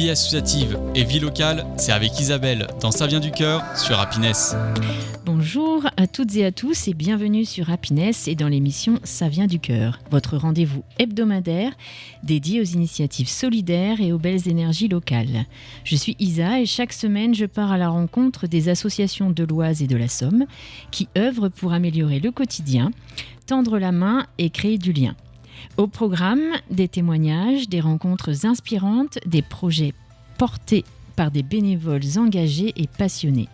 Vie associative et vie locale, c'est avec Isabelle dans Ça vient du cœur sur Happiness. Bonjour à toutes et à tous et bienvenue sur Happiness et dans l'émission Ça vient du cœur, votre rendez-vous hebdomadaire dédié aux initiatives solidaires et aux belles énergies locales. Je suis Isa et chaque semaine je pars à la rencontre des associations de l'Oise et de la Somme qui œuvrent pour améliorer le quotidien, tendre la main et créer du lien. Au programme, des témoignages, des rencontres inspirantes, des projets portés par des bénévoles engagés et passionnés.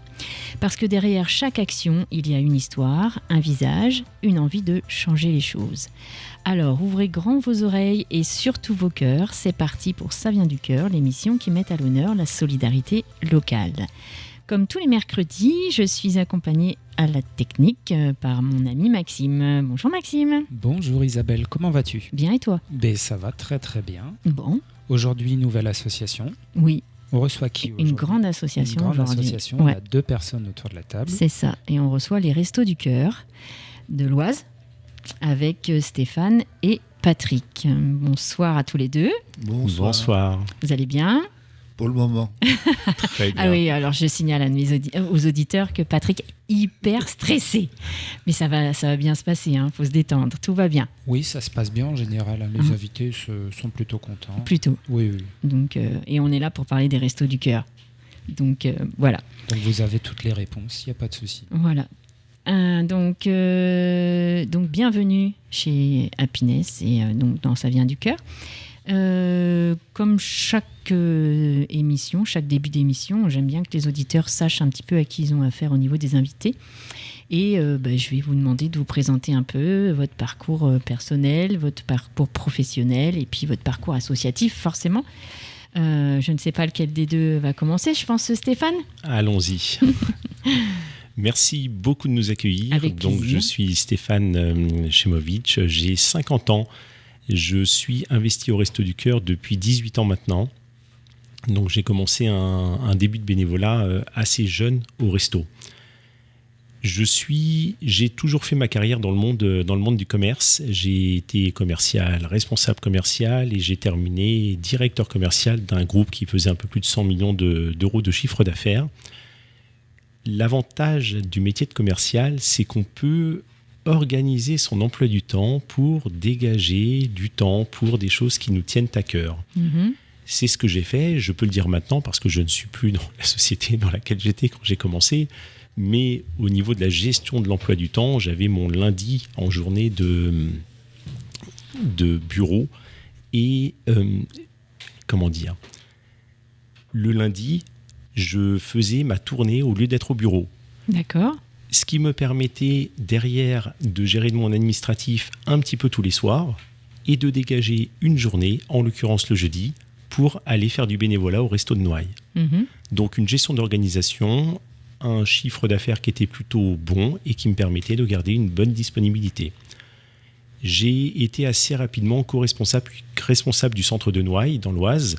Parce que derrière chaque action, il y a une histoire, un visage, une envie de changer les choses. Alors ouvrez grand vos oreilles et surtout vos cœurs. C'est parti pour Ça vient du cœur, l'émission qui met à l'honneur la solidarité locale. Comme tous les mercredis, je suis accompagnée à la technique par mon ami Maxime. Bonjour Maxime. Bonjour Isabelle, comment vas-tu ? Bien et toi ? Ça va très très bien. Bon. Aujourd'hui, nouvelle association. Oui. On reçoit qui aujourd'hui ? Une grande association aujourd'hui. Ouais. On a 2 personnes autour de la table. C'est ça. Et on reçoit les Restos du Cœur de l'Oise avec Stéphane et Patrick. Bonsoir à tous les deux. Bonsoir. Vous allez bien ? Pour le moment. Très bien. Ah oui, alors je signale aux auditeurs que Patrick est hyper stressé. Mais ça va bien se passer, faut se détendre, tout va bien. Oui, ça se passe bien en général. Les invités sont plutôt contents. Plutôt. Oui. Donc, et on est là pour parler des Restos du Cœur. Donc voilà. Donc vous avez toutes les réponses, il n'y a pas de souci. Voilà. Donc bienvenue chez Happiness et donc dans Ça vient du cœur. Comme chaque émission, chaque début d'émission, j'aime bien que les auditeurs sachent un petit peu à qui ils ont affaire au niveau des invités. Et je vais vous demander de vous présenter un peu votre parcours personnel, votre parcours professionnel et puis votre parcours associatif, forcément. Je ne sais pas lequel des deux va commencer, je pense Stéphane. Allons-y. Merci beaucoup de nous accueillir. Avec donc, plaisir. je suis Stéphane Chemovic, j'ai 50 ans. Je suis investi au Resto du Cœur depuis 18 ans maintenant. Donc j'ai commencé un début de bénévolat assez jeune au Resto. J'ai toujours fait ma carrière dans le monde du commerce. J'ai été commercial, responsable commercial et j'ai terminé directeur commercial d'un groupe qui faisait un peu plus de 100 millions d'euros de chiffre d'affaires. L'avantage du métier de commercial, c'est qu'on peut organiser son emploi du temps pour dégager du temps pour des choses qui nous tiennent à cœur. Mm-hmm. C'est ce que j'ai fait, je peux le dire maintenant parce que je ne suis plus dans la société dans laquelle j'étais quand j'ai commencé, mais au niveau de la gestion de l'emploi du temps, j'avais mon lundi en journée de bureau et le lundi, je faisais ma tournée au lieu d'être au bureau. D'accord. Ce qui me permettait derrière de gérer de mon administratif un petit peu tous les soirs et de dégager une journée, en l'occurrence le jeudi, pour aller faire du bénévolat au Resto de Noailles. Mm-hmm. Donc une gestion d'organisation, un chiffre d'affaires qui était plutôt bon et qui me permettait de garder une bonne disponibilité. J'ai été assez rapidement responsable du centre de Noailles dans l'Oise,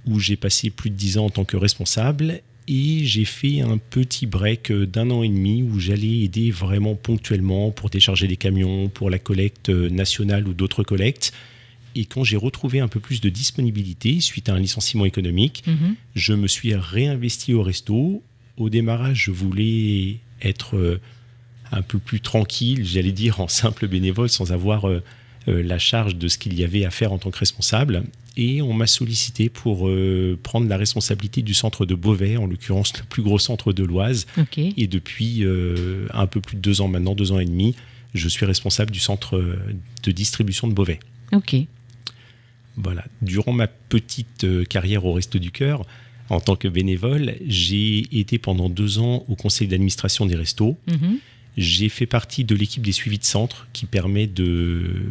où j'ai passé plus de 10 ans en tant que responsable. Et j'ai fait un petit break d'1 an et demi où j'allais aider vraiment ponctuellement pour décharger des camions, pour la collecte nationale ou d'autres collectes. Et quand j'ai retrouvé un peu plus de disponibilité suite à un licenciement économique, je me suis réinvesti au resto. Au démarrage, je voulais être un peu plus tranquille, j'allais dire en simple bénévole, sans avoir la charge de ce qu'il y avait à faire en tant que responsable. Et on m'a sollicité pour prendre la responsabilité du centre de Beauvais, en l'occurrence le plus gros centre de l'Oise. Okay. Et depuis un peu plus de 2 ans maintenant, 2 ans et demi, je suis responsable du centre de distribution de Beauvais. Ok. Voilà. Durant ma petite carrière au Resto du Cœur, en tant que bénévole, j'ai été pendant 2 ans au conseil d'administration des restos. Mm-hmm. J'ai fait partie de l'équipe des suivis de centre qui permet de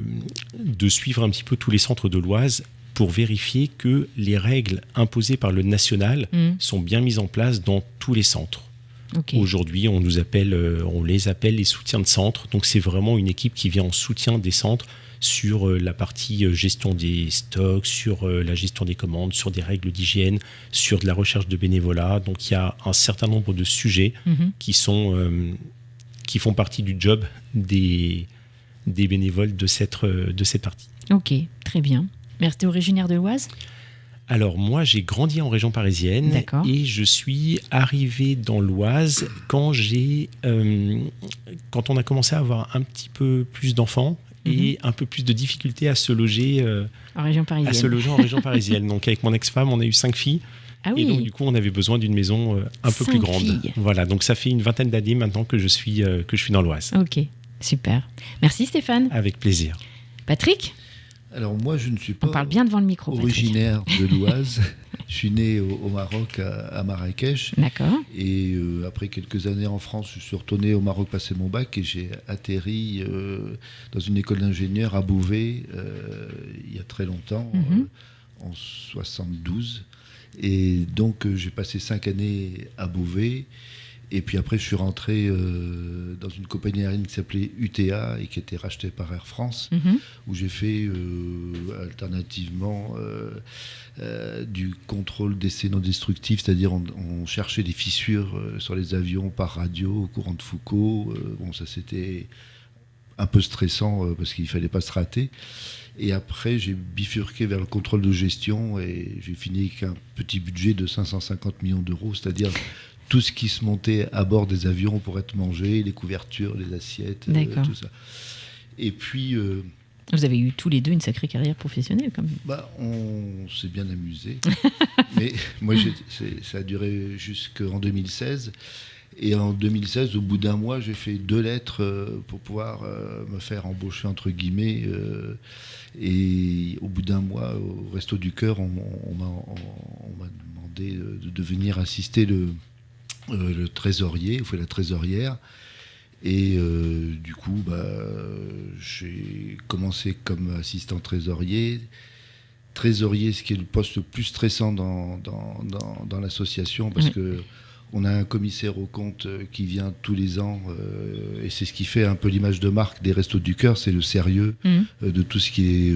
suivre un petit peu tous les centres de l'Oise pour vérifier que les règles imposées par le national sont bien mises en place dans tous les centres. Okay. Aujourd'hui, on les appelle les soutiens de centre. Donc, c'est vraiment une équipe qui vient en soutien des centres sur la partie gestion des stocks, sur la gestion des commandes, sur des règles d'hygiène, sur de la recherche de bénévolat. Donc, il y a un certain nombre de sujets qui font partie du job des bénévoles de cette partie. Ok, très bien. Merci. T'es originaire de l'Oise ? Alors moi, j'ai grandi en région parisienne. D'accord. Et je suis arrivé dans l'Oise quand on a commencé à avoir un petit peu plus d'enfants et un peu plus de difficultés à se loger En région parisienne. en région parisienne. Donc avec mon ex-femme, on a eu 5 filles. Ah oui. Et donc du coup, on avait besoin d'une maison un peu 5 plus grande. filles. Voilà, donc ça fait une vingtaine d'années maintenant que je suis dans l'Oise. Ok, super. Merci Stéphane. Avec plaisir. Patrick, Alors moi, je ne suis on pas parle bien devant le micro. Patrick. originaire de l'Oise. Je suis né au Maroc, à Marrakech. D'accord. Et après quelques années en France, je suis retourné au Maroc passer mon bac et j'ai atterri dans une école d'ingénieur à Beauvais il y a très longtemps, en 72. Et donc j'ai passé 5 années à Beauvais. Et puis après, je suis rentré dans une compagnie aérienne qui s'appelait UTA et qui était rachetée par Air France, où j'ai fait alternativement du contrôle d'essais non destructifs, c'est-à-dire on cherchait des fissures sur les avions par radio au courant de Foucault. Bon, ça c'était un peu stressant parce qu'il ne fallait pas se rater. Et après, j'ai bifurqué vers le contrôle de gestion et j'ai fini avec un petit budget de 550 millions d'euros, c'est-à-dire tout ce qui se montait à bord des avions pour être mangé, les couvertures, les assiettes, tout ça. Et puis... Vous avez eu tous les deux une sacrée carrière professionnelle quand même. On s'est bien amusé. Mais moi, ça a duré jusqu'en 2016. Et en 2016, au bout d'un mois, j'ai fait 2 lettres pour pouvoir me faire embaucher, entre guillemets. Et au bout d'un mois, au Resto du Cœur, on m'a demandé de venir assister le trésorier, la trésorière. Et du coup, j'ai commencé comme assistant trésorier. Trésorier, ce qui est le poste le plus stressant dans l'association, parce que on a un commissaire aux comptes qui vient tous les ans, et c'est ce qui fait un peu l'image de marque des Restos du Cœur, c'est le sérieux de tout ce qui est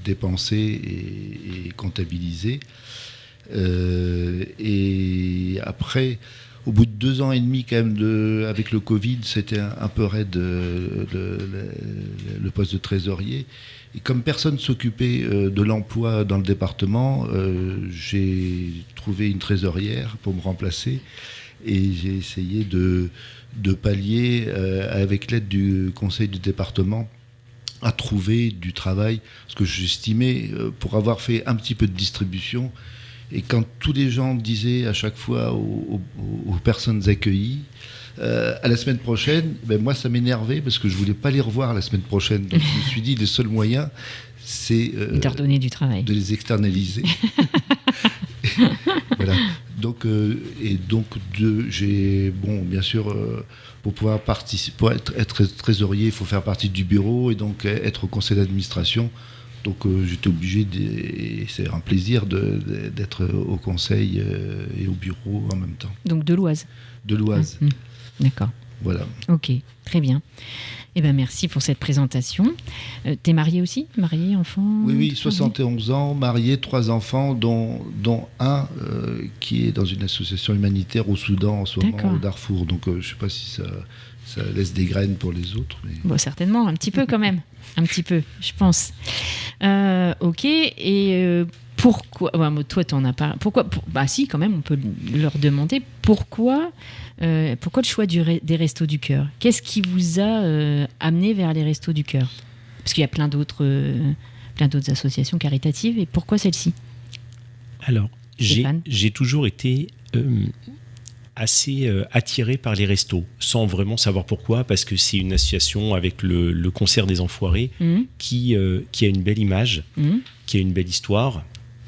dépensé et comptabilisé. Et après, au bout de 2 ans et demi quand même avec le Covid, c'était un peu raide le poste de trésorier. Et comme personne ne s'occupait de l'emploi dans le département, j'ai trouvé une trésorière pour me remplacer et j'ai essayé de pallier avec l'aide du conseil du département à trouver du travail, parce que j'estimais, pour avoir fait un petit peu de distribution, et quand tous les gens disaient à chaque fois aux personnes accueillies, à la semaine prochaine, moi ça m'énervait parce que je voulais pas les revoir la semaine prochaine. Donc je me suis dit, le seul moyen, c'est de leur donner du travail, de les externaliser. Voilà. Donc j'ai bien sûr pour pouvoir participer, pour être trésorier, il faut faire partie du bureau et donc être au conseil d'administration. Donc j'étais obligé, et c'est un plaisir d'être au conseil et au bureau en même temps. Donc de l'Oise. De l'Oise. D'accord. Voilà. Ok, très bien. Eh ben merci pour cette présentation. T'es marié aussi ? Marié, enfant ? Oui, 71 ans, marié, 3 enfants, dont un qui est dans une association humanitaire au Soudan en ce moment, au Darfour. Donc je ne sais pas si ça laisse des graines pour les autres. Mais... Bon, certainement, un petit peu quand même. Un petit peu, je pense. Ok, et pourquoi... toi, tu n'en as pas... Pourquoi si, quand même, on peut leur demander pourquoi le choix des Restos du Cœur ? Qu'est-ce qui vous a amené vers les Restos du Cœur ? Parce qu'il y a plein d'autres associations caritatives, et pourquoi celle-ci ? Alors, j'ai toujours été... assez attiré par les restos, sans vraiment savoir pourquoi, parce que c'est une association avec le concert des enfoirés qui a une belle image, qui a une belle histoire.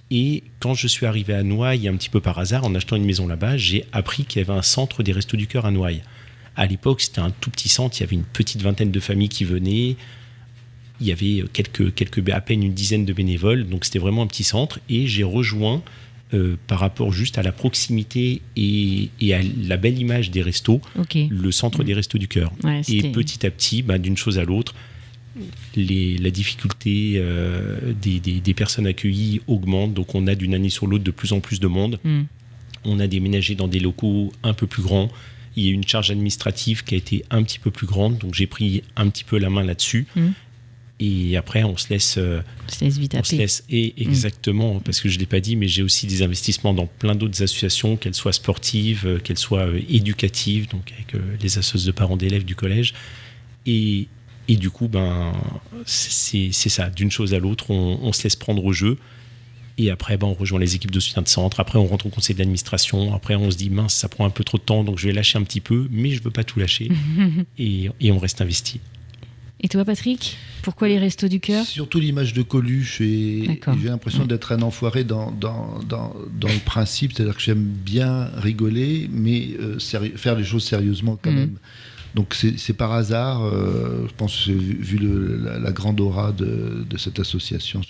Et quand je suis arrivé à Noailles, un petit peu par hasard, en achetant une maison là-bas, j'ai appris qu'il y avait un centre des Restos du Cœur à Noailles. À l'époque, c'était un tout petit centre, il y avait une petite vingtaine de familles qui venaient, il y avait à peine une dizaine de bénévoles, donc c'était vraiment un petit centre, et j'ai rejoint par rapport juste à la proximité et à la belle image des restos, le centre des Restos du Cœur. Ouais, et petit à petit, d'une chose à l'autre, la difficulté des personnes accueillies augmente, donc on a d'une année sur l'autre de plus en plus de monde. On a déménagé dans des locaux un peu plus grands, il y a une charge administrative qui a été un petit peu plus grande, donc j'ai pris un petit peu la main là-dessus. Et après, on se laisse On se laisse vite On se happer. laisse, et exactement, parce que je ne l'ai pas dit, mais j'ai aussi des investissements dans plein d'autres associations, qu'elles soient sportives, qu'elles soient éducatives, donc avec les associations de parents d'élèves du collège. Et du coup, c'est ça, d'une chose à l'autre, on se laisse prendre au jeu. Et après, on rejoint les équipes de soutien de centre. Après, on rentre au conseil d'administration. Après, on se dit, mince, ça prend un peu trop de temps, donc je vais lâcher un petit peu, mais je ne veux pas tout lâcher. Et on reste investi. Et toi, Patrick, pourquoi les Restos du Cœur ? Surtout l'image de Coluche, et D'accord. j'ai l'impression d'être un enfoiré dans le principe, c'est-à-dire que j'aime bien rigoler, mais faire les choses sérieusement quand même. Donc c'est par hasard, je pense, vu la grande aura de cette association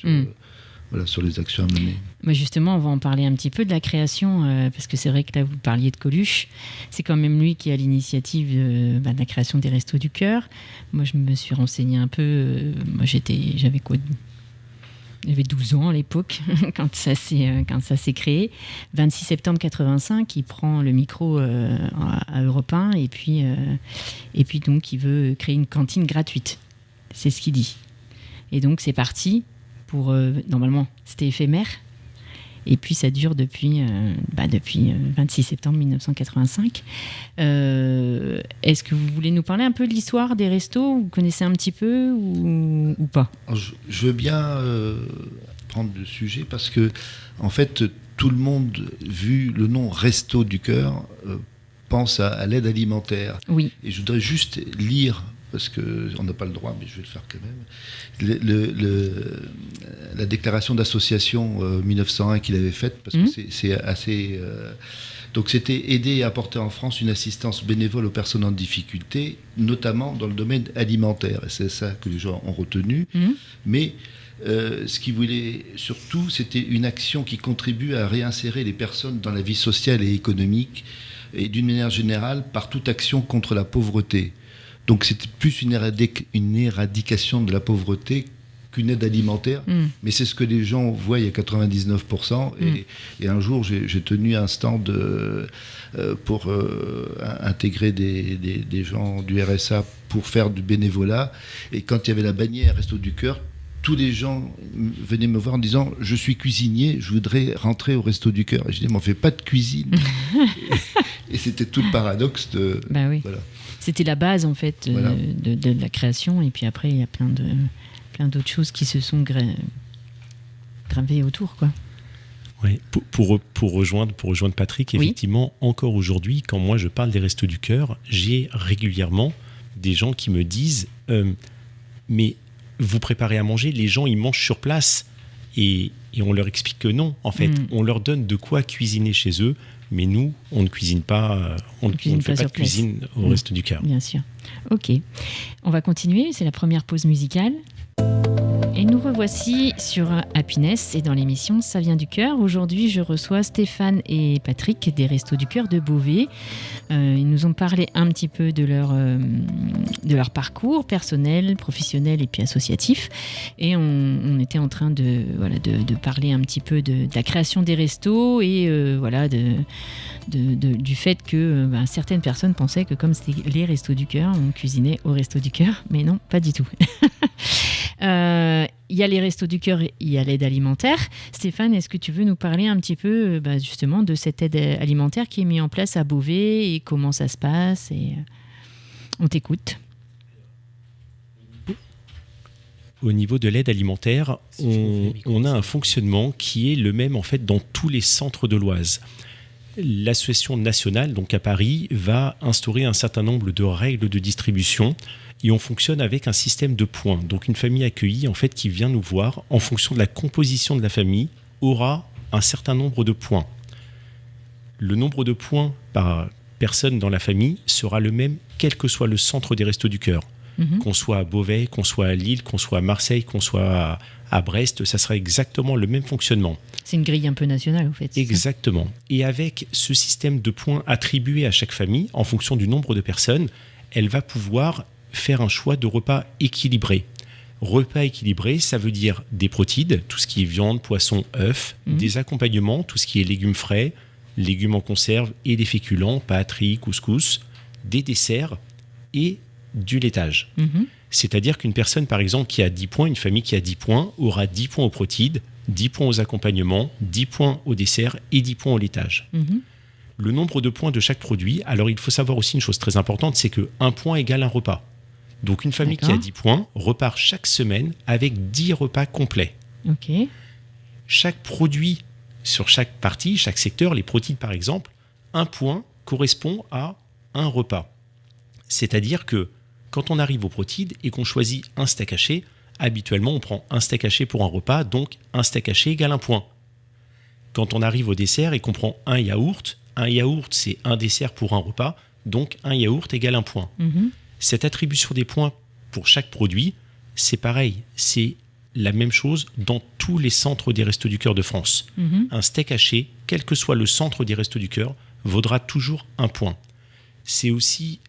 sur les actions à mener. Mais justement, on va en parler un petit peu de la création, parce que c'est vrai que là, vous parliez de Coluche. C'est quand même lui qui a l'initiative de la création des Restos du Cœur. Moi, je me suis renseignée un peu. Moi, j'avais 12 ans à l'époque, quand ça s'est créé. 26 septembre 85, il prend le micro à Europe 1, et puis donc, il veut créer une cantine gratuite. C'est ce qu'il dit. Et donc, c'est parti. Normalement, c'était éphémère. Et puis, ça dure depuis 26 septembre 1985. Est-ce que vous voulez nous parler un peu de l'histoire des restos ? Vous connaissez un petit peu ou pas ? Alors, je veux bien prendre le sujet parce que, en fait, tout le monde, vu le nom Resto du Cœur, pense à l'aide alimentaire. Oui. Et je voudrais juste lire, parce qu'on n'a pas le droit, mais je vais le faire quand même, la déclaration d'association 1901 qu'il avait faite, parce que c'est assez... Donc c'était aider et apporter en France une assistance bénévole aux personnes en difficulté, notamment dans le domaine alimentaire. Et c'est ça que les gens ont retenu. Mais ce qu'ils voulaient surtout, c'était une action qui contribue à réinsérer les personnes dans la vie sociale et économique, et d'une manière générale, par toute action contre la pauvreté. Donc c'était plus une éradication de la pauvreté qu'une aide alimentaire, mais c'est ce que les gens voient, il y a 99%. Et un jour, j'ai tenu un stand pour intégrer des gens du RSA pour faire du bénévolat. Et quand il y avait la bannière Resto du Cœur, tous les gens venaient me voir en disant « Je suis cuisinier, je voudrais rentrer au Resto du Cœur ». Et je dis « Mais on ne fait pas de cuisine ». Et c'était tout le paradoxe de... Oui. Voilà. C'était la base, en fait, de la création. Et puis après, il y a plein d'autres choses qui se sont gravées autour, quoi. Oui, pour rejoindre Patrick, effectivement, encore aujourd'hui, quand moi je parle des Restos du Cœur, j'ai régulièrement des gens qui me disent mais vous préparez à manger, les gens ils mangent sur place, et on leur explique que non, en fait, on leur donne de quoi cuisiner chez eux, mais nous on ne cuisine pas, on ne fait pas de cuisine au Resto du Cœur. Bien sûr. Ok, on va continuer, c'est la première pause musicale. Et nous revoici sur Happiness et dans l'émission Ça vient du cœur. Aujourd'hui, je reçois Stéphane et Patrick des Restos du Cœur de Beauvais. Ils nous ont parlé un petit peu de leur parcours personnel, professionnel et puis associatif. Et on était en train de parler un petit peu de la création des restos et du fait que certaines personnes pensaient que comme c'était les Restos du Cœur, on cuisinait au Resto du Cœur. Mais non, pas du tout. Il y a les Restos du Cœur, il y a l'aide alimentaire. Stéphane, est-ce que tu veux nous parler un petit peu justement de cette aide alimentaire qui est mise en place à Beauvais et comment ça se passe on t'écoute. Au niveau de l'aide alimentaire, on a un fonctionnement qui est le même en fait dans tous les centres de l'Oise. L'association nationale, donc à Paris, va instaurer un certain nombre de règles de distribution. Et on fonctionne avec un système de points. Donc une famille accueillie, en fait, qui vient nous voir, en fonction de la composition de la famille, aura un certain nombre de points. Le nombre de points par personne dans la famille sera le même, quel que soit le centre des Restos du Cœur. Qu'on soit à Beauvais, qu'on soit à Lille, qu'on soit à Marseille, qu'on soit à Brest, ça sera exactement le même fonctionnement. C'est une grille un peu nationale, en fait. Exactement. Et avec ce système de points attribués à chaque famille, en fonction du nombre de personnes, elle va pouvoir faire un choix de repas équilibré. Repas équilibré, ça veut dire des protides, tout ce qui est viande, poisson, œufs, des accompagnements, tout ce qui est légumes frais, légumes en conserve et des féculents, pâtes, riz, couscous, des desserts et du laitage. C'est-à-dire qu'une personne, par exemple, qui a 10 points, une famille qui a 10 points, aura 10 points aux protides, 10 points aux accompagnements, 10 points au dessert et 10 points au laitage. Le nombre de points de chaque produit, alors il faut savoir aussi une chose très importante, c'est que 1 point égale un repas. Donc une famille qui a 10 points repart chaque semaine avec 10 repas complets. Ok. Chaque produit sur chaque partie, chaque secteur, les protides par exemple, 1 point correspond à un repas. C'est-à-dire que quand on arrive aux protides et qu'on choisit un steak haché, habituellement on prend un steak haché pour un repas, donc un steak haché égale 1 point. Quand on arrive au dessert et qu'on prend un yaourt c'est un dessert pour un repas, donc un yaourt égale 1 point. Cette attribution des points pour chaque produit, c'est pareil, c'est la même chose dans tous les centres des Restos du Cœur de France. Un steak haché, quel que soit le centre des Restos du Cœur, vaudra toujours 1 point. C'est aussi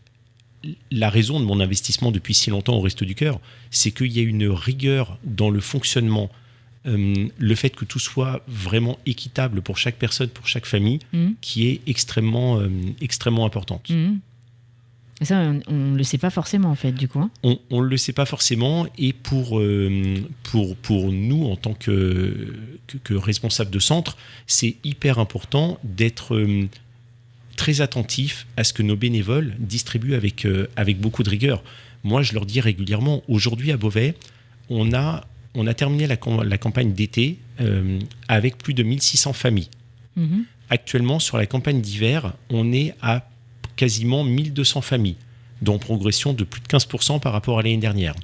la raison de mon investissement depuis si longtemps au Restos du Cœur, c'est qu'il y a une rigueur dans le fonctionnement, le fait que tout soit vraiment équitable pour chaque personne, pour chaque famille, qui est extrêmement importante. Et ça, on ne le sait pas forcément, en fait, du coup. On ne le sait pas forcément, et pour nous, en tant que responsable de centre, c'est hyper important d'être très attentif à ce que nos bénévoles distribuent avec beaucoup de rigueur. Moi, je leur dis régulièrement, aujourd'hui à Beauvais, on a terminé la campagne d'été avec plus de 1600 familles. Actuellement, sur la campagne d'hiver, on est à quasiment 1200 familles, dont progression de plus de 15% par rapport à l'année dernière.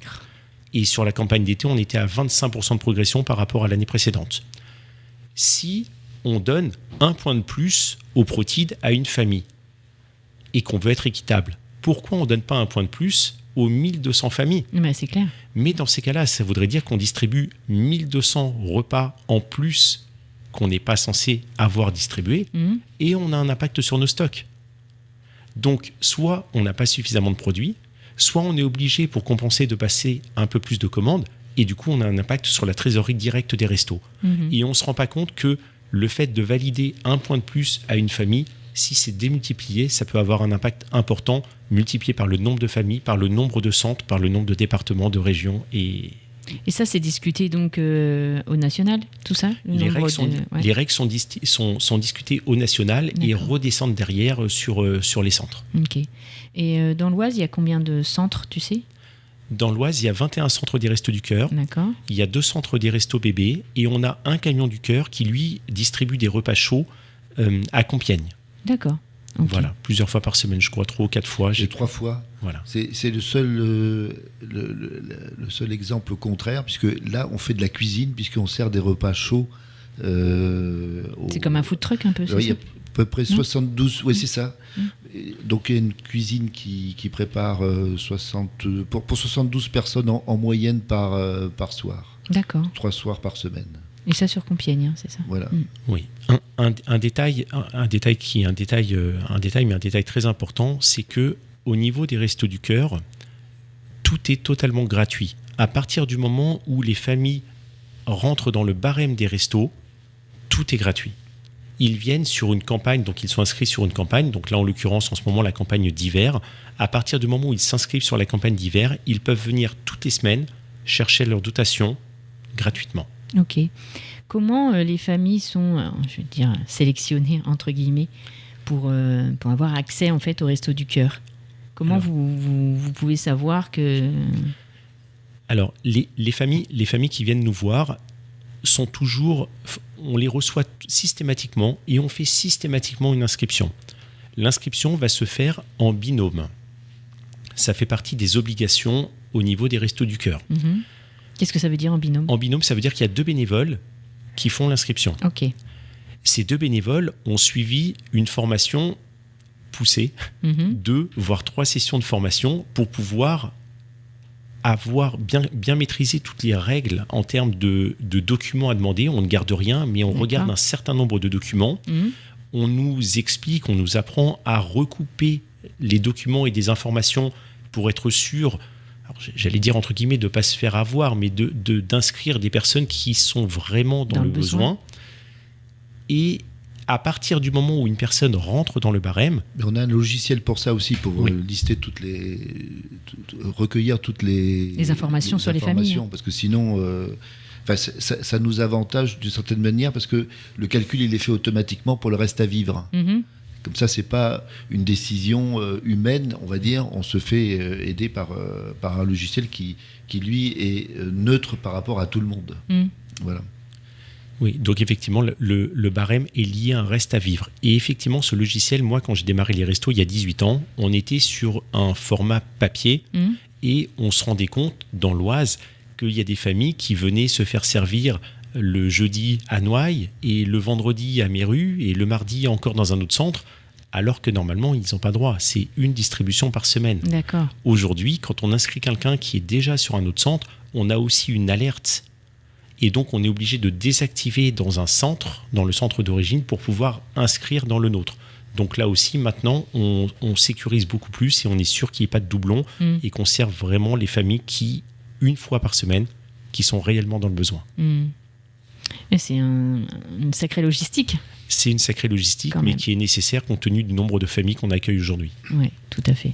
Et sur la campagne d'été, on était à 25% de progression par rapport à l'année précédente. Si on donne 1 point de plus au protide à une famille et qu'on veut être équitable, pourquoi on ne donne pas 1 point de plus aux 1200 familles ? C'est clair. Mais dans ces cas-là, ça voudrait dire qu'on distribue 1200 repas en plus qu'on n'est pas censé avoir distribués et on a un impact sur nos stocks. Donc, soit on n'a pas suffisamment de produits, soit on est obligé, pour compenser, de passer un peu plus de commandes, et du coup, on a un impact sur la trésorerie directe des restos. Et on ne se rend pas compte que le fait de valider 1 point de plus à une famille, si c'est démultiplié, ça peut avoir un impact important, multiplié par le nombre de familles, par le nombre de centres, par le nombre de départements, de régions. Et ça, c'est discuté donc au national, tout ça ? Les règles sont discutées au national et redescendent derrière sur les centres. Ok. Et dans l'Oise, il y a combien de centres, tu sais ? Dans l'Oise, il y a 21 centres des Restos du Cœur. D'accord. Il y a 2 centres des Restos bébés et on a un camion du Cœur qui, lui, distribue des repas chauds à Compiègne. D'accord. Okay. Voilà, plusieurs fois par semaine, je crois, 3 ou 4 fois. Et 3 fois. Voilà. C'est le seul exemple contraire, puisque là, on fait de la cuisine, puisqu'on sert des repas chauds. C'est comme un food truck un peu, c'est il y a ça ? à peu près 72, oui c'est ça. Donc il y a une cuisine qui prépare pour 72 personnes en moyenne par soir. D'accord. 3 soirs par semaine. Et ça sur Compiègne, c'est ça ? Voilà. Oui. Un détail très important, c'est que au niveau des Restos du Cœur, tout est totalement gratuit. À partir du moment où les familles rentrent dans le barème des restos, tout est gratuit. Ils viennent sur une campagne, donc ils sont inscrits sur une campagne, donc là en l'occurrence en ce moment la campagne d'hiver. À partir du moment où ils s'inscrivent sur la campagne d'hiver, ils peuvent venir toutes les semaines chercher leur dotation gratuitement. Ok. Comment les familles sont, sélectionnées entre guillemets pour avoir accès en fait au Resto du Cœur ? Comment vous pouvez savoir que... Alors les familles qui viennent nous voir sont toujours, on les reçoit systématiquement et on fait systématiquement une inscription. L'inscription va se faire en binôme. Ça fait partie des obligations au niveau des Restos du Cœur. Qu'est-ce que ça veut dire en binôme ? En binôme, ça veut dire qu'il y a 2 bénévoles qui font l'inscription. Ok. Ces 2 bénévoles ont suivi une formation poussée, 2 voire 3 sessions de formation pour pouvoir avoir bien maîtrisé toutes les règles en termes de documents à demander. On ne garde rien, mais on regarde un certain nombre de documents. On nous explique, on nous apprend à recouper les documents et des informations pour être sûr, alors j'allais dire entre guillemets, de ne pas se faire avoir, mais d'inscrire des personnes qui sont vraiment dans le besoin. Et à partir du moment où une personne rentre dans le barème... Mais on a un logiciel pour ça aussi, pour lister recueillir toutes les informations sur les familles. Parce que sinon, ça nous avantage d'une certaine manière, parce que le calcul, il est fait automatiquement pour le reste à vivre. Comme ça, c'est pas une décision humaine, on va dire. On se fait aider par un logiciel qui lui, est neutre par rapport à tout le monde. Voilà. Oui, donc effectivement, le barème est lié à un reste à vivre. Et effectivement, ce logiciel, moi, quand j'ai démarré les restos il y a 18 ans, on était sur un format papier et on se rendait compte, dans l'Oise, qu'il y a des familles qui venaient se faire servir le jeudi à Noailles et le vendredi à Méru et le mardi encore dans un autre centre, alors que normalement, ils n'ont pas droit. C'est une distribution par semaine. D'accord. Aujourd'hui, quand on inscrit quelqu'un qui est déjà sur un autre centre, on a aussi une alerte. Et donc, on est obligé de désactiver dans un centre, dans le centre d'origine, pour pouvoir inscrire dans le nôtre. Donc là aussi, maintenant, on sécurise beaucoup plus et on est sûr qu'il n'y ait pas de doublons et qu'on serve vraiment les familles qui, une fois par semaine, qui sont réellement dans le besoin. Et c'est une sacrée logistique. C'est une sacrée logistique, mais qui est nécessaire compte tenu du nombre de familles qu'on accueille aujourd'hui. Oui, tout à fait.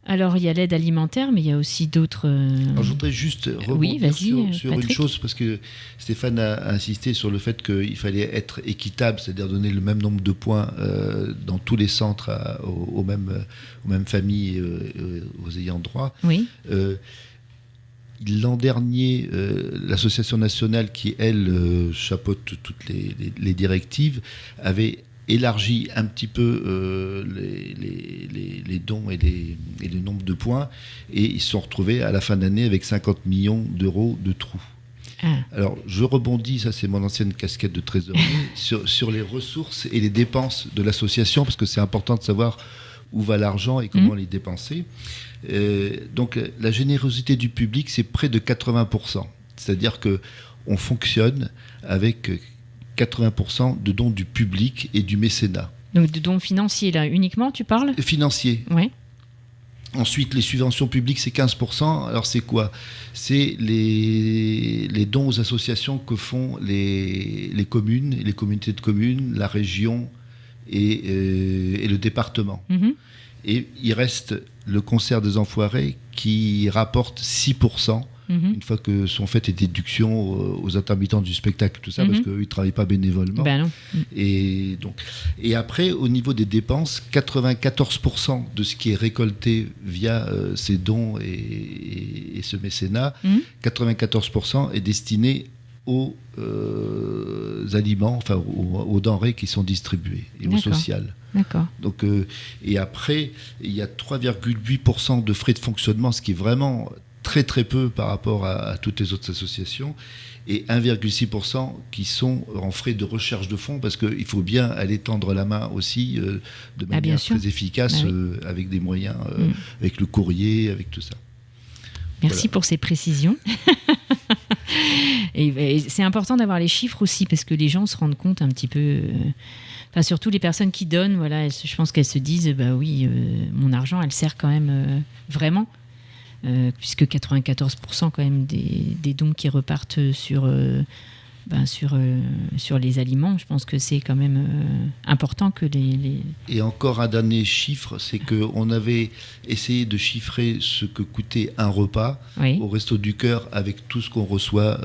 Alors, il y a l'aide alimentaire, mais il y a aussi d'autres... Alors, je voudrais juste rebondir sur une chose, parce que Stéphane a insisté sur le fait qu'il fallait être équitable, c'est-à-dire donner le même nombre de points dans tous les centres aux mêmes familles et aux ayants droit. Oui. L'an dernier, l'association nationale qui, elle, chapeaute toutes les directives, avait élargi un petit peu les dons et le nombre de points, et ils se sont retrouvés à la fin d'année avec 50 millions d'euros de trous. Alors, je rebondis, ça c'est mon ancienne casquette de trésorier, sur les ressources et les dépenses de l'association, parce que c'est important de savoir où va l'argent et comment les dépenser. Donc, la générosité du public, c'est près de 80%. C'est-à-dire qu'on fonctionne avec 80% de dons du public et du mécénat. Donc de dons financiers, là, uniquement, tu parles ? Financiers. Oui. Ensuite, les subventions publiques, c'est 15%. Alors, c'est quoi ? C'est les dons aux associations que font les communes, les communautés de communes, la région et le département. Et il reste le concert des Enfoirés qui rapporte 6%. Une fois que sont faites les déductions aux intermittents du spectacle, tout ça, parce qu'eux, ils ne travaillent pas bénévolement. Ben non. Et après, au niveau des dépenses, 94% de ce qui est récolté via ces dons et ce mécénat, 94% est destiné aux aliments, enfin aux denrées qui sont distribuées et au social. D'accord. Donc, et après, il y a 3,8% de frais de fonctionnement, ce qui est vraiment très très peu par rapport à toutes les autres associations, et 1,6% qui sont en frais de recherche de fonds, parce qu'il faut bien aller tendre la main aussi de manière très efficace, avec des moyens, avec le courrier, avec tout ça. Merci pour ces précisions. et c'est important d'avoir les chiffres aussi, parce que les gens se rendent compte un petit peu... surtout les personnes qui donnent, voilà, je pense qu'elles se disent, oui, mon argent, elle sert quand même vraiment. Puisque 94% quand même des dons qui repartent sur les aliments, je pense que c'est quand même important que les... Et encore un dernier chiffre, c'est qu'on avait essayé de chiffrer ce que coûtait un repas au Resto du Cœur, avec tout ce qu'on reçoit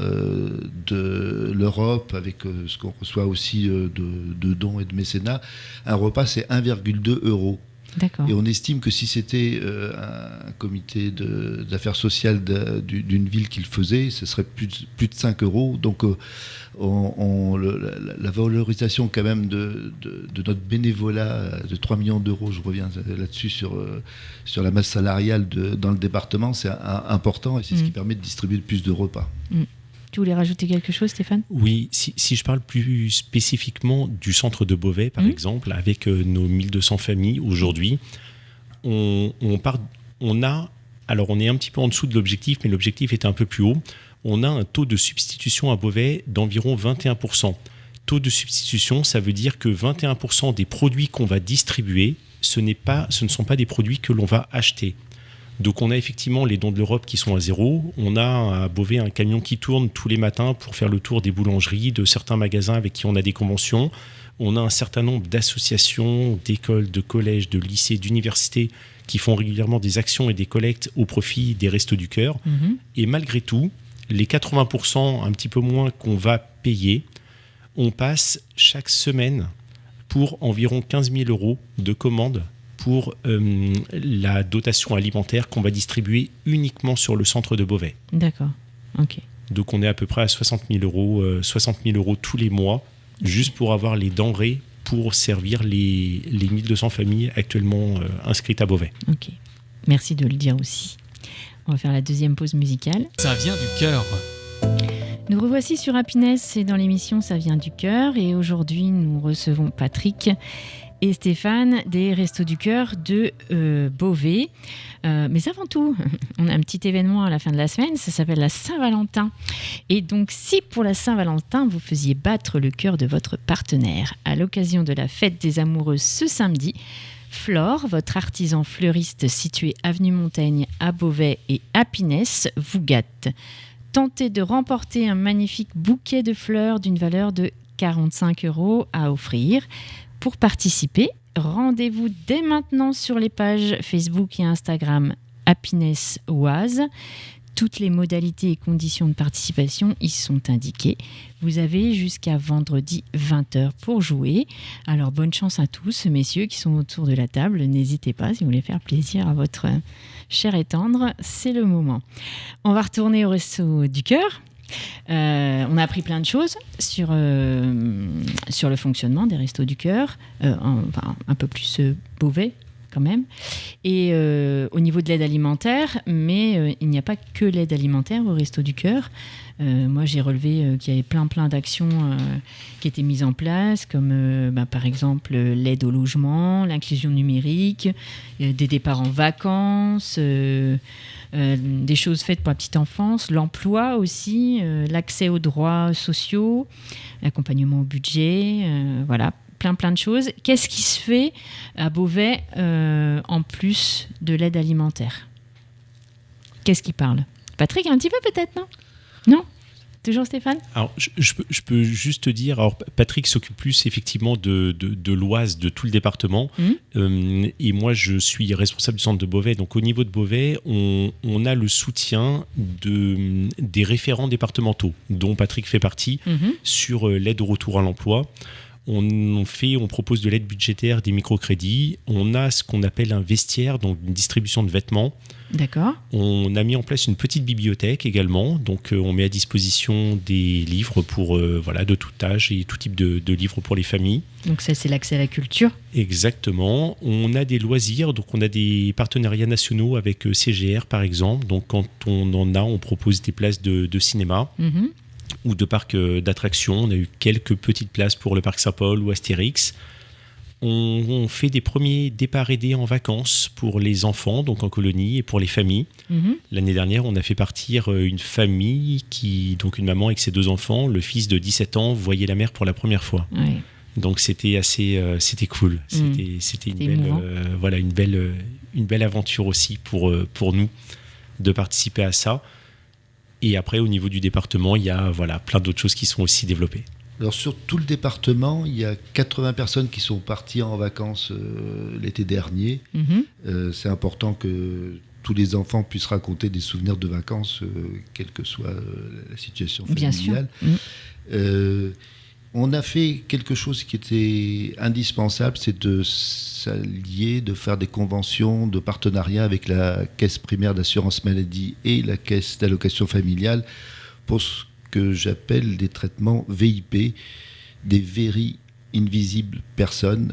de l'Europe, avec ce qu'on reçoit aussi de dons et de mécénat. Un repas, c'est 1,2 €. D'accord. Et on estime que si c'était un comité d'affaires sociales d'une ville qui le faisait, ce serait plus de 5 €. Donc la valorisation quand même de notre bénévolat de 3 millions d'euros, je reviens là-dessus sur la masse salariale dans le département, c'est important, et c'est ce qui permet de distribuer plus de repas. Tu voulais rajouter quelque chose, Stéphane ? Oui, si je parle plus spécifiquement du centre de Beauvais, par exemple, avec nos 1200 familles aujourd'hui, on est un petit peu en dessous de l'objectif, mais l'objectif était un peu plus haut. On a un taux de substitution à Beauvais d'environ 21%. Taux de substitution, ça veut dire que 21% des produits qu'on va distribuer, ce ne sont pas des produits que l'on va acheter. Donc on a effectivement les dons de l'Europe qui sont à 0. On a à Beauvais un camion qui tourne tous les matins pour faire le tour des boulangeries, de certains magasins avec qui on a des conventions. On a un certain nombre d'associations, d'écoles, de collèges, de lycées, d'universités qui font régulièrement des actions et des collectes au profit des Restos du Cœur. Et malgré tout, les 80%, un petit peu moins qu'on va payer, on passe chaque semaine pour environ 15 000 € de commandes pour la dotation alimentaire qu'on va distribuer uniquement sur le centre de Beauvais. D'accord, ok. Donc on est à peu près à 60 000 € tous les mois, juste pour avoir les denrées pour servir les 1200 familles actuellement inscrites à Beauvais. Ok, merci de le dire aussi. On va faire la deuxième pause musicale. Ça vient du cœur. Nous revoici sur Happiness et dans l'émission Ça vient du cœur. Et aujourd'hui, nous recevons Patrick et Stéphane des Restos du Cœur de Beauvais. Mais avant tout, on a un petit événement à la fin de la semaine, ça s'appelle la Saint-Valentin. Et donc, si pour la Saint-Valentin, vous faisiez battre le cœur de votre partenaire à l'occasion de la fête des amoureux ce samedi, Flore, votre artisan fleuriste situé avenue Montaigne à Beauvais et Happiness, vous gâte. Tentez de remporter un magnifique bouquet de fleurs d'une valeur de 45 € à offrir. Pour participer, rendez-vous dès maintenant sur les pages Facebook et Instagram Happiness Oise. Toutes les modalités et conditions de participation y sont indiquées. Vous avez jusqu'à vendredi 20h pour jouer. Alors bonne chance à tous, messieurs qui sont autour de la table. N'hésitez pas si vous voulez faire plaisir à votre cher et tendre, c'est le moment. On va retourner au Resto du Cœur. On a appris plein de choses sur le fonctionnement des Restos du Cœur, un peu plus Beauvais quand même, et au niveau de l'aide alimentaire, mais il n'y a pas que l'aide alimentaire au Restos du Cœur. Moi j'ai relevé qu'il y avait plein d'actions qui étaient mises en place, comme par exemple l'aide au logement, l'inclusion numérique, des départs en vacances, des choses faites pour la petite enfance, l'emploi aussi, l'accès aux droits sociaux, l'accompagnement au budget, voilà, plein de choses. Qu'est-ce qui se fait à Beauvais en plus de l'aide alimentaire ? Qu'est-ce qui parle ? Patrick, un petit peu peut-être, non ? Non ? Toujours Stéphane ? Alors, je peux juste te dire, alors Patrick s'occupe plus effectivement de l'Oise, de tout le département, et moi je suis responsable du centre de Beauvais. Donc au niveau de Beauvais, on a le soutien des référents départementaux, dont Patrick fait partie, sur l'aide au retour à l'emploi. On propose de l'aide budgétaire, des microcrédits. On a ce qu'on appelle un vestiaire, donc une distribution de vêtements. D'accord. On a mis en place une petite bibliothèque également. Donc, on met à disposition des livres pour de tout âge et tout type de livres pour les familles. Donc ça, c'est l'accès à la culture. Exactement. On a des loisirs. Donc, on a des partenariats nationaux avec CGR, par exemple. Donc, quand on en a, on propose des places de cinéma. Ou de parcs d'attractions. On a eu quelques petites places pour le parc Saint-Paul ou Astérix. On fait des premiers départs aidés en vacances pour les enfants, donc en colonie, et pour les familles. L'année dernière, on a fait partir une famille, donc une maman avec ses 2 enfants, le fils de 17 ans voyait la mer pour la première fois. Oui. Donc c'était c'était cool. C'était une belle aventure aussi pour nous de participer à ça. Et après, au niveau du département, il y a plein d'autres choses qui sont aussi développées. Alors sur tout le département, il y a 80 personnes qui sont parties en vacances l'été dernier. C'est important que tous les enfants puissent raconter des souvenirs de vacances, quelle que soit la situation familiale. Bien sûr. On a fait quelque chose qui était indispensable, c'est de s'allier, de faire des conventions de partenariat avec la caisse primaire d'assurance maladie et la caisse d'allocation familiale pour ce que j'appelle des traitements VIP, des Very Invisible Persons.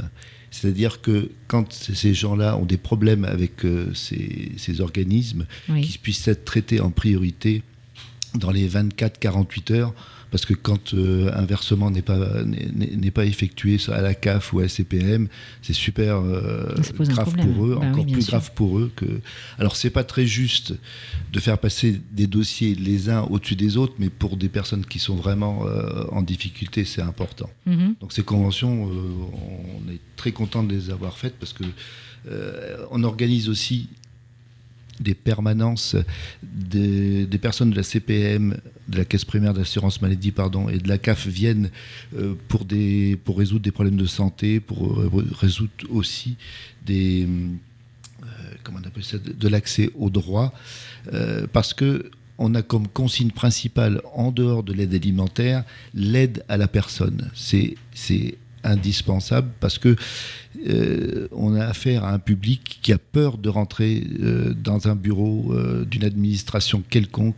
C'est-à-dire que quand ces gens-là ont des problèmes avec ces organismes, qu'ils puissent être traités en priorité dans les 24-48 heures, parce que quand un versement n'est pas effectué à la CAF ou à la CPM, c'est super grave pour eux, encore plus grave pour eux. Alors, c'est pas très juste de faire passer des dossiers les uns au-dessus des autres, mais pour des personnes qui sont vraiment en difficulté, c'est important. Donc, ces conventions, on est très content de les avoir faites parce que on organise aussi des permanences des personnes de la CPM, de la Caisse primaire d'assurance maladie, et de la CAF viennent pour résoudre des problèmes de santé, pour résoudre aussi des comment on appelle ça, de l'accès aux droits, parce que on a comme consigne principale, en dehors de l'aide alimentaire, l'aide à la personne. C'est indispensable parce que on a affaire à un public qui a peur de rentrer dans un bureau d'une administration quelconque,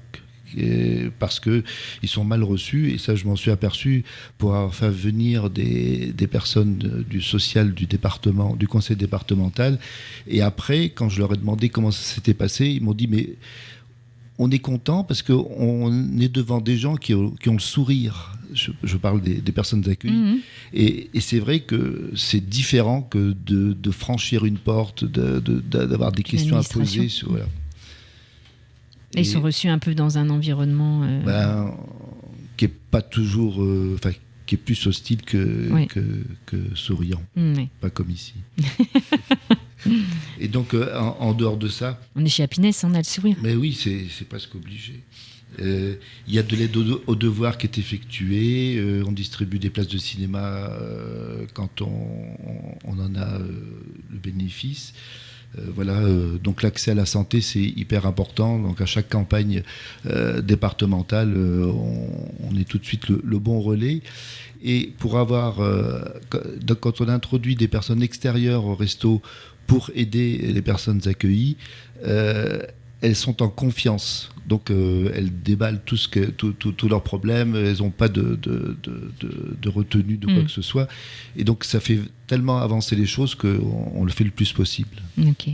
parce qu'ils sont mal reçus, et ça je m'en suis aperçu pour avoir fait venir des personnes du social du département, du conseil départemental, et après quand je leur ai demandé comment ça s'était passé, ils m'ont dit mais on est content parce qu'on est devant des gens qui ont le sourire. Je parle des personnes accueillies. Et c'est vrai que c'est différent que de franchir une porte, d'avoir des questions à poser. Voilà. Et ils sont reçus un peu dans un environnement... qui n'est pas toujours... qui est plus hostile que souriant. Pas comme ici. Et donc, en dehors de ça... On est chez Happiness, on a le sourire. Mais oui, c'est presque obligé. Il y a de l'aide aux devoirs qui est effectuée. On distribue des places de cinéma quand on en a le bénéfice. Donc l'accès à la santé, c'est hyper important. Donc à chaque campagne départementale, on est tout de suite le bon relais. Et pour avoir... quand on introduit des personnes extérieures au resto pour aider les personnes accueillies, elles sont en confiance. Donc elles déballent tous leurs problèmes, elles n'ont pas de retenue de quoi que ce soit. Et donc ça fait tellement avancer les choses qu'on le fait le plus possible. Ok.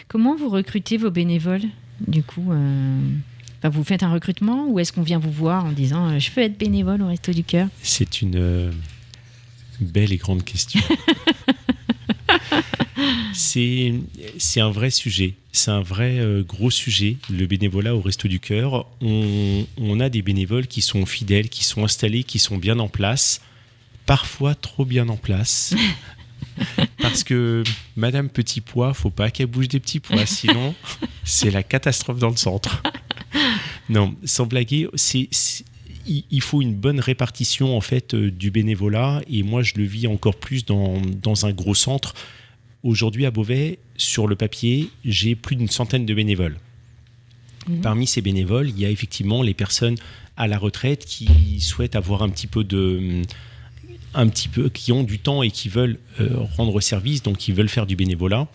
Comment vous recrutez vos bénévoles, du coup vous faites un recrutement, ou est-ce qu'on vient vous voir en disant je peux être bénévole au Resto du Cœur ? C'est une belle et grande question. C'est un vrai sujet, c'est un vrai gros sujet, le bénévolat au Resto du Cœur. On a des bénévoles qui sont fidèles, qui sont installés, qui sont bien en place, parfois trop bien en place. Parce que Madame Petit Pois, faut pas qu'elle bouge des petits pois, sinon c'est la catastrophe dans le centre. Non, sans blaguer, il faut une bonne répartition en fait du bénévolat, et moi je le vis encore plus dans un gros centre. Aujourd'hui à Beauvais, sur le papier, j'ai plus d'une centaine de bénévoles. Parmi ces bénévoles, il y a effectivement les personnes à la retraite qui souhaitent avoir qui ont du temps et qui veulent rendre service, donc qui veulent faire du bénévolat.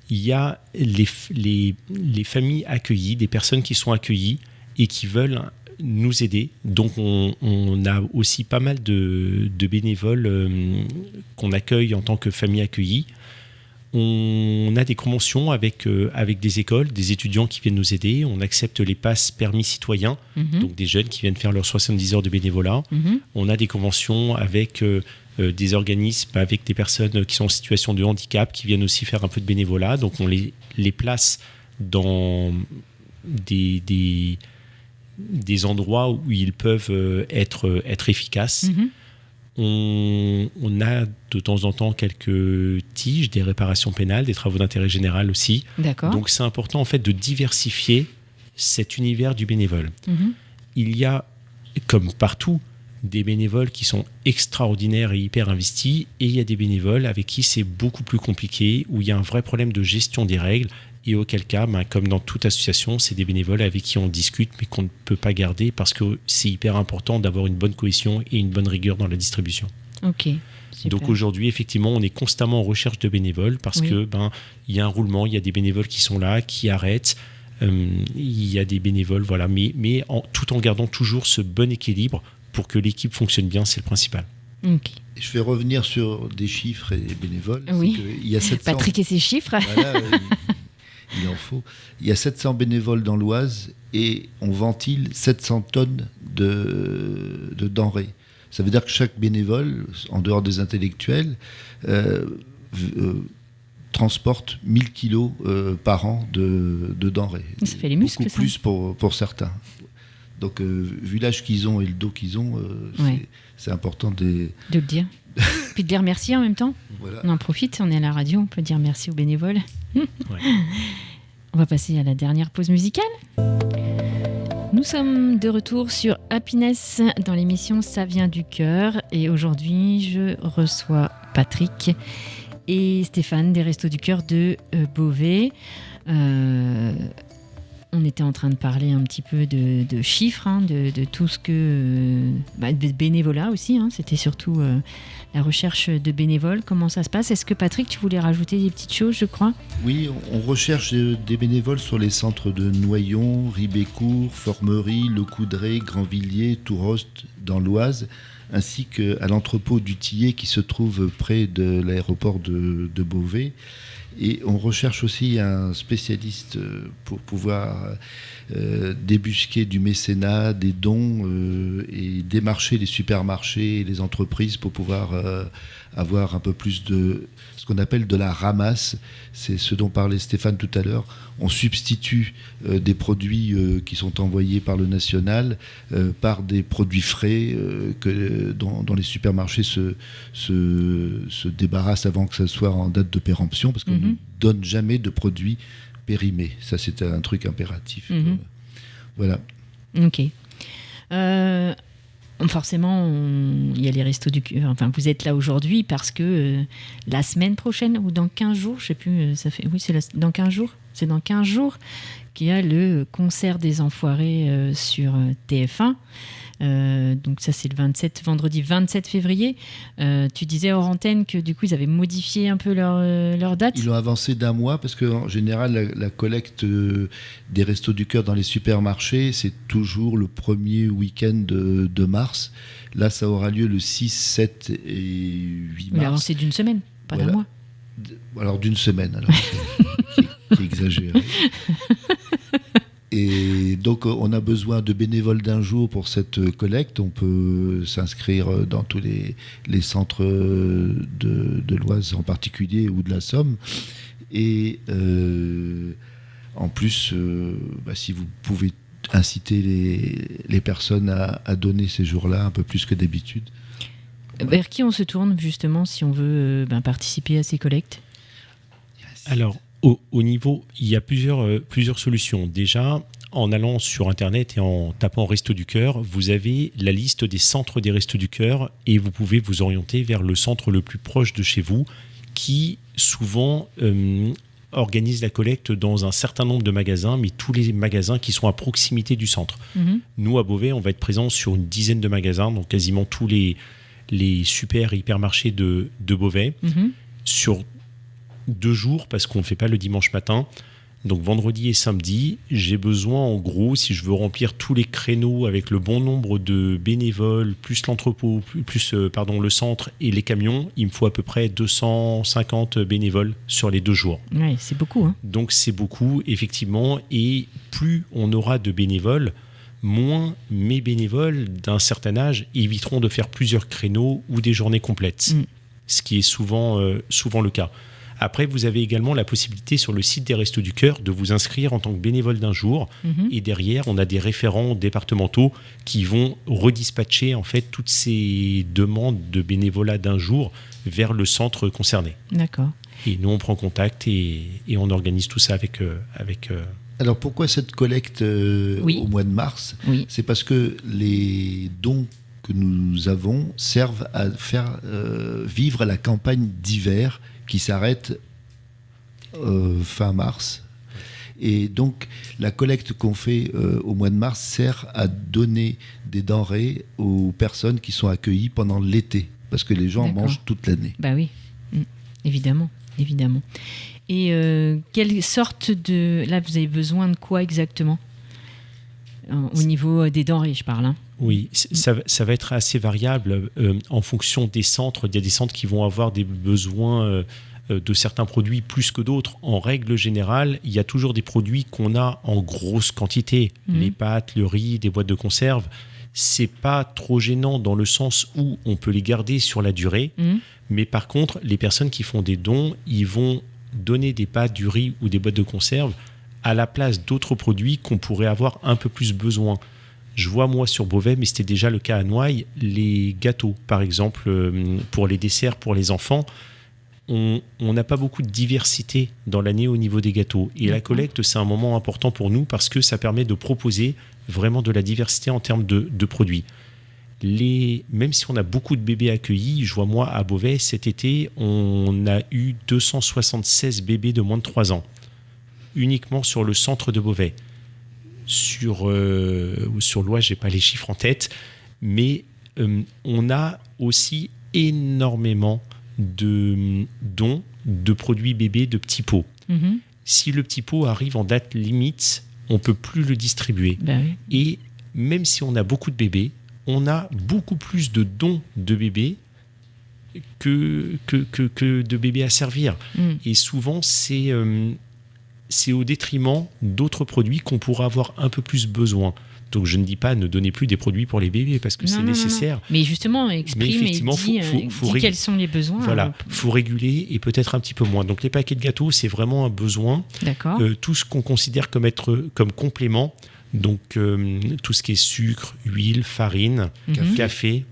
Il y a les familles accueillies, des personnes qui sont accueillies et qui veulent nous aider. Donc on a aussi pas mal de bénévoles qu'on accueille en tant que famille accueillie. On a des conventions avec des écoles, des étudiants qui viennent nous aider. On accepte les passes permis citoyens, donc des jeunes qui viennent faire leurs 70 heures de bénévolat. On a des conventions avec des organismes, avec des personnes qui sont en situation de handicap, qui viennent aussi faire un peu de bénévolat. Donc on les place dans des endroits où ils peuvent être efficaces. On a de temps en temps quelques tiges, des réparations pénales, des travaux d'intérêt général aussi. D'accord. Donc c'est important en fait de diversifier cet univers du bénévole. Il y a, comme partout, des bénévoles qui sont extraordinaires et hyper investis, et il y a des bénévoles avec qui c'est beaucoup plus compliqué, où il y a un vrai problème de gestion des règles, et auquel cas, comme dans toute association, c'est des bénévoles avec qui on discute mais qu'on ne peut pas garder, parce que c'est hyper important d'avoir une bonne cohésion et une bonne rigueur dans la distribution. Ok. Super. Donc aujourd'hui, effectivement, on est constamment en recherche de bénévoles, parce que il y a un roulement, il y a des bénévoles qui sont là, qui arrêtent, il y a des bénévoles, voilà, mais tout en gardant toujours ce bon équilibre pour que l'équipe fonctionne bien, c'est le principal. Ok. Je vais revenir sur des chiffres et des bénévoles. Oui. Il y a 700... Patrick et ses chiffres. Voilà, il en faut. Il y a 700 bénévoles dans l'Oise et on ventile 700 tonnes de denrées. Ça veut dire que chaque bénévole, en dehors des intellectuels, transporte 1000 kilos par an de denrées. Ça fait les muscles, beaucoup plus pour certains. Donc, vu l'âge qu'ils ont et le dos qu'ils ont, c'est important de le dire. Puis de les remercier en même temps. Voilà. On en profite, on est à la radio, on peut dire merci aux bénévoles. On va passer à la dernière pause musicale. Nous sommes de retour sur Happiness dans l'émission Ça vient du cœur. Et aujourd'hui, je reçois Patrick et Stéphane des Restos du Cœur de Beauvais. On était en train de parler un petit peu de chiffres, de tout ce que... de bénévolat aussi, c'était surtout la recherche de bénévoles. Comment ça se passe ? Est-ce que Patrick, tu voulais rajouter des petites choses, je crois ? Oui, on recherche des bénévoles sur les centres de Noyon, Ribécourt, Formerie, Le Coudray, Grandvilliers, Tourost, dans l'Oise, ainsi qu'à l'entrepôt du Tillet qui se trouve près de l'aéroport de Beauvais. Et on recherche aussi un spécialiste pour pouvoir débusquer du mécénat, des dons et démarcher les supermarchés et les entreprises pour pouvoir avoir un peu plus de ce qu'on appelle de la ramasse. C'est ce dont parlait Stéphane tout à l'heure. On substitue des produits qui sont envoyés par le national par des produits frais dont les supermarchés se débarrassent avant que ça soit en date de péremption, parce qu'on ne donne jamais de produits périmés. Ça, c'est un truc impératif. Voilà. Ok. Forcément, il y a les Restos du Cœur. Enfin, vous êtes là aujourd'hui parce que la semaine prochaine ou dans 15 jours, je ne sais plus, dans 15 jours. C'est dans 15 jours qu'il y a le concert des Enfoirés sur TF1. Donc ça, c'est le vendredi 27 février. Tu disais hors antenne que du coup, ils avaient modifié un peu leur date. Ils l'ont avancé d'un mois parce qu'en général, la collecte des Restos du Cœur dans les supermarchés, c'est toujours le premier week-end de mars. Là, ça aura lieu le 6, 7 et 8 mars. Mais avancé d'une semaine, pas d'un mois. Alors d'une semaine, alors. qui est exagéré. Et donc, on a besoin de bénévoles d'un jour pour cette collecte. On peut s'inscrire dans tous les centres de l'Oise en particulier ou de la Somme. Et en plus, si vous pouvez inciter les personnes à donner ces jours-là un peu plus que d'habitude. Vers qui on se tourne justement si on veut participer à ces collectes ? Alors, au niveau, il y a plusieurs solutions. Déjà, en allant sur Internet et en tapant Restos du Cœur, vous avez la liste des centres des Restos du Cœur et vous pouvez vous orienter vers le centre le plus proche de chez vous qui, souvent, organise la collecte dans un certain nombre de magasins, mais tous les magasins qui sont à proximité du centre. Nous, à Beauvais, on va être présents sur une dizaine de magasins, donc quasiment tous les super hypermarchés de Beauvais, sur 2 jours, parce qu'on ne fait pas le dimanche matin. Donc vendredi et samedi, j'ai besoin en gros, si je veux remplir tous les créneaux avec le bon nombre de bénévoles, plus l'entrepôt, plus le centre et les camions, il me faut à peu près 250 bénévoles sur les 2 jours. Ouais, c'est beaucoup. Donc c'est beaucoup, effectivement, et plus on aura de bénévoles, moins mes bénévoles d'un certain âge éviteront de faire plusieurs créneaux ou des journées complètes, ce qui est souvent le cas. Après, vous avez également la possibilité sur le site des Restos du Cœur de vous inscrire en tant que bénévole d'un jour. Et derrière, on a des référents départementaux qui vont redispatcher en fait toutes ces demandes de bénévolat d'un jour vers le centre concerné. D'accord. Et nous, on prend contact et on organise tout ça avec Alors pourquoi cette collecte au mois de mars ? C'est parce que les dons que nous avons servent à faire vivre la campagne d'hiver qui s'arrête fin mars. Et donc, la collecte qu'on fait au mois de mars sert à donner des denrées aux personnes qui sont accueillies pendant l'été, parce que les gens mangent toute l'année. Bah oui, évidemment. Et quelle sorte de... Là, vous avez besoin de quoi exactement ? Au niveau des denrées, je parle. Oui, ça va être assez variable en fonction des centres. Il y a des centres qui vont avoir des besoins de certains produits plus que d'autres. En règle générale, il y a toujours des produits qu'on a en grosse quantité. Les pâtes, le riz, des boîtes de conserve. C'est pas trop gênant dans le sens où on peut les garder sur la durée. Mais par contre, les personnes qui font des dons, ils vont donner des pâtes, du riz ou des boîtes de conserve à la place d'autres produits qu'on pourrait avoir un peu plus besoin. Je vois moi sur Beauvais, mais c'était déjà le cas à Noailles, les gâteaux, par exemple, pour les desserts, pour les enfants, on n'a pas beaucoup de diversité dans l'année au niveau des gâteaux. Et la collecte, c'est un moment important pour nous parce que ça permet de proposer vraiment de la diversité en termes de produits. Même si on a beaucoup de bébés accueillis, je vois moi à Beauvais, cet été, on a eu 276 bébés de moins de 3 ans, uniquement sur le centre de Beauvais. Sur l'Oise, je n'ai pas les chiffres en tête, mais on a aussi énormément de dons de produits bébés de petits pots. Si le petit pot arrive en date limite, on ne peut plus le distribuer. Ben oui. Et même si on a beaucoup de bébés, on a beaucoup plus de dons de bébés que de bébés à servir. Et souvent, c'est au détriment d'autres produits qu'on pourra avoir un peu plus besoin. Donc je ne dis pas ne donnez plus des produits pour les bébés parce que c'est nécessaire. Non. Mais justement, exprime et dis quels sont les besoins. Voilà, il faut réguler et peut-être un petit peu moins. Donc les paquets de gâteaux, c'est vraiment un besoin. D'accord. Tout ce qu'on considère comme complément, donc tout ce qui est sucre, huile, farine, café.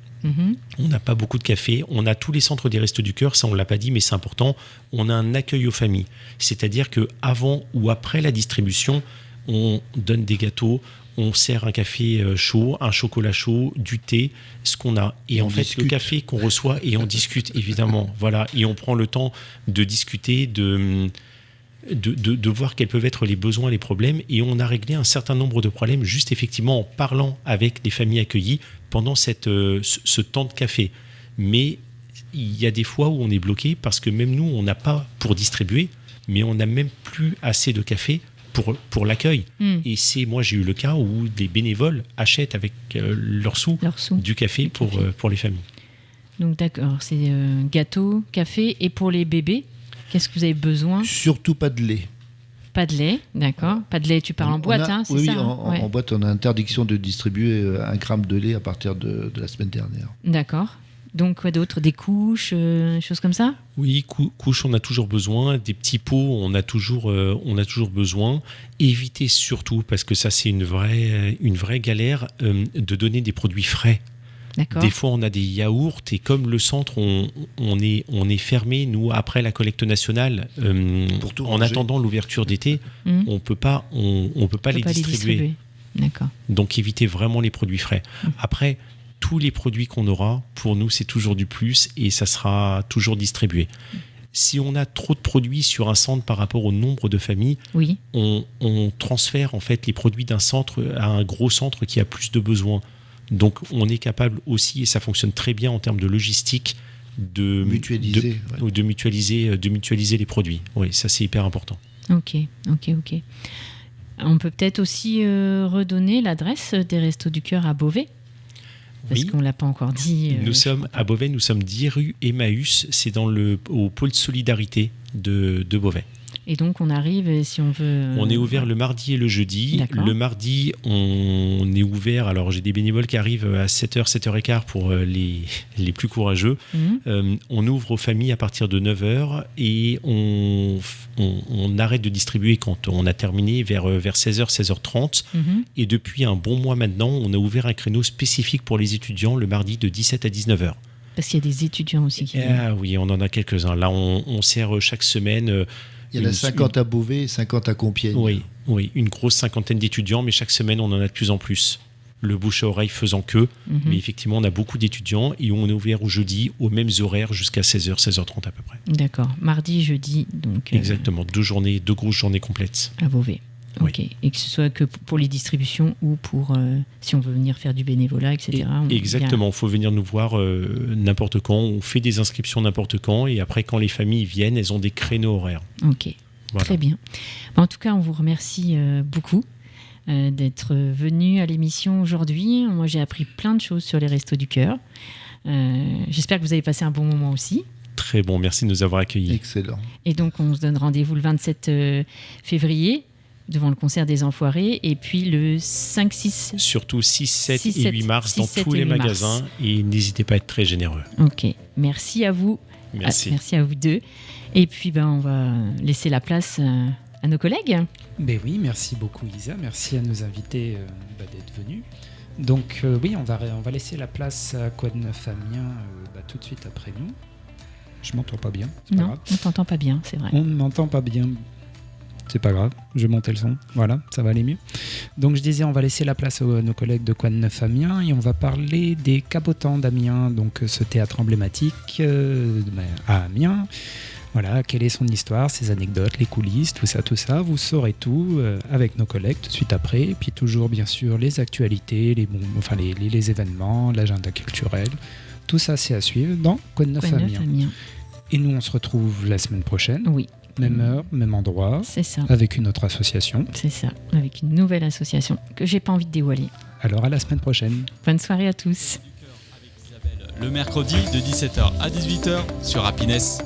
On n'a pas beaucoup de café. On a tous les centres des Restos du Cœur, ça on ne l'a pas dit, mais c'est important. On a un accueil aux familles. C'est-à-dire qu'avant ou après la distribution, on donne des gâteaux, on sert un café chaud, un chocolat chaud, du thé, ce qu'on a. Et en fait, discute. Le café qu'on reçoit, et on discute, évidemment. Voilà. Et on prend le temps de discuter, de voir quels peuvent être les besoins, les problèmes. Et on a réglé un certain nombre de problèmes juste effectivement en parlant avec les familles accueillies pendant ce temps de café. Mais il y a des fois où on est bloqué parce que même nous, on n'a pas pour distribuer, mais on n'a même plus assez de café pour l'accueil. Et moi j'ai eu le cas où des bénévoles achètent avec leurs sous du café pour les familles. Donc d'accord, c'est gâteau, café. Et pour les bébés, qu'est-ce que vous avez besoin ? Surtout pas de lait. Pas de lait, d'accord. Pas de lait, tu parles en boîte, c'est oui, ça en boîte, on a interdiction de distribuer 1 gramme de lait à partir de la semaine dernière. D'accord. Donc quoi d'autre ? Des couches, choses comme ça ? Oui, couches, on a toujours besoin. Des petits pots, on a toujours besoin. Éviter surtout, parce que ça c'est une vraie galère, de donner des produits frais. D'accord. Des fois, on a des yaourts et comme le centre, on est fermé, nous, après la collecte nationale, en attendant l'ouverture d'été, on peut pas les distribuer. D'accord. Donc, éviter vraiment les produits frais. Après, tous les produits qu'on aura, pour nous, c'est toujours du plus et ça sera toujours distribué. Si on a trop de produits sur un centre par rapport au nombre de familles, on transfère en fait les produits d'un centre à un gros centre qui a plus de besoins. Donc, on est capable aussi, et ça fonctionne très bien en termes de logistique, de mutualiser les produits. Oui, ça, c'est hyper important. Ok. On peut peut-être aussi redonner l'adresse des Restos du Cœur à Beauvais, parce qu'on ne l'a pas encore dit. À Beauvais, nous sommes 10 rue Emmaüs, c'est au pôle solidarité de Beauvais. Et donc, on arrive, si on veut... On est ouvert le mardi et le jeudi. D'accord. Le mardi, on est ouvert... Alors, j'ai des bénévoles qui arrivent à 7h, 7h15 pour les plus courageux. On ouvre aux familles à partir de 9h et on arrête de distribuer quand on a terminé vers 16h, 16h30. Et depuis un bon mois maintenant, on a ouvert un créneau spécifique pour les étudiants le mardi de 17 à 19h. Parce qu'il y a des étudiants aussi qui viennent. Ah oui, on en a quelques-uns. Là, on sert chaque semaine... Il y en a 50 à Beauvais et 50 à Compiègne. Oui, une grosse cinquantaine d'étudiants, mais chaque semaine, on en a de plus en plus. Le bouche à oreille faisant que, mais effectivement, on a beaucoup d'étudiants et on est ouvert au jeudi aux mêmes horaires jusqu'à 16h, 16h30 à peu près. D'accord. Mardi, jeudi, donc... Exactement, 2 grosses journées complètes. À Beauvais. Oui. Ok. Et que ce soit que pour les distributions ou pour si on veut venir faire du bénévolat, etc. Exactement, il faut venir nous voir n'importe quand. On fait des inscriptions n'importe quand et après, quand les familles viennent, elles ont des créneaux horaires. Ok, voilà. Très bien. En tout cas, on vous remercie beaucoup d'être venu à l'émission aujourd'hui. Moi, j'ai appris plein de choses sur les Restos du Cœur. J'espère que vous avez passé un bon moment aussi. Très bon, merci de nous avoir accueillis. Excellent. Et donc, on se donne rendez-vous le 27 février. Devant le concert des Enfoirés, et puis le 5, 6... Surtout 6, 7 et 8 mars dans tous les magasins, et n'hésitez pas à être très généreux. Ok, merci à vous. Merci. Merci à vous deux. Et puis, on va laisser la place à nos collègues. Ben oui, merci beaucoup Lisa, merci à nos invités d'être venus. Donc on va laisser la place à Quoi de neuf Amiens tout de suite après nous. Je m'entends pas bien. C'est pas Non, grave. on t'entend pas bien, c'est vrai. On ne m'entend pas bien. C'est pas grave, je vais monter le son. Voilà, ça va aller mieux. Donc je disais, on va laisser la place à nos collègues de Quoi de Neuf Amiens et on va parler des Cabotants d'Amiens, donc ce théâtre emblématique à Amiens. Voilà, quelle est son histoire, ses anecdotes, les coulisses, tout ça. Vous saurez tout avec nos collègues tout de suite après. Et puis toujours, bien sûr, les actualités, les événements, l'agenda culturel. Tout ça, c'est à suivre dans Quoi de Neuf Quoi de Neuf Amiens. Amiens. Et nous, on se retrouve la semaine prochaine. Oui, Même heure, même endroit, c'est ça. avec une autre association. C'est ça, avec une nouvelle association que j'ai pas envie de dévoiler. Alors à la semaine prochaine. Bonne soirée à tous. Le mercredi de 17h à 18h sur Happiness.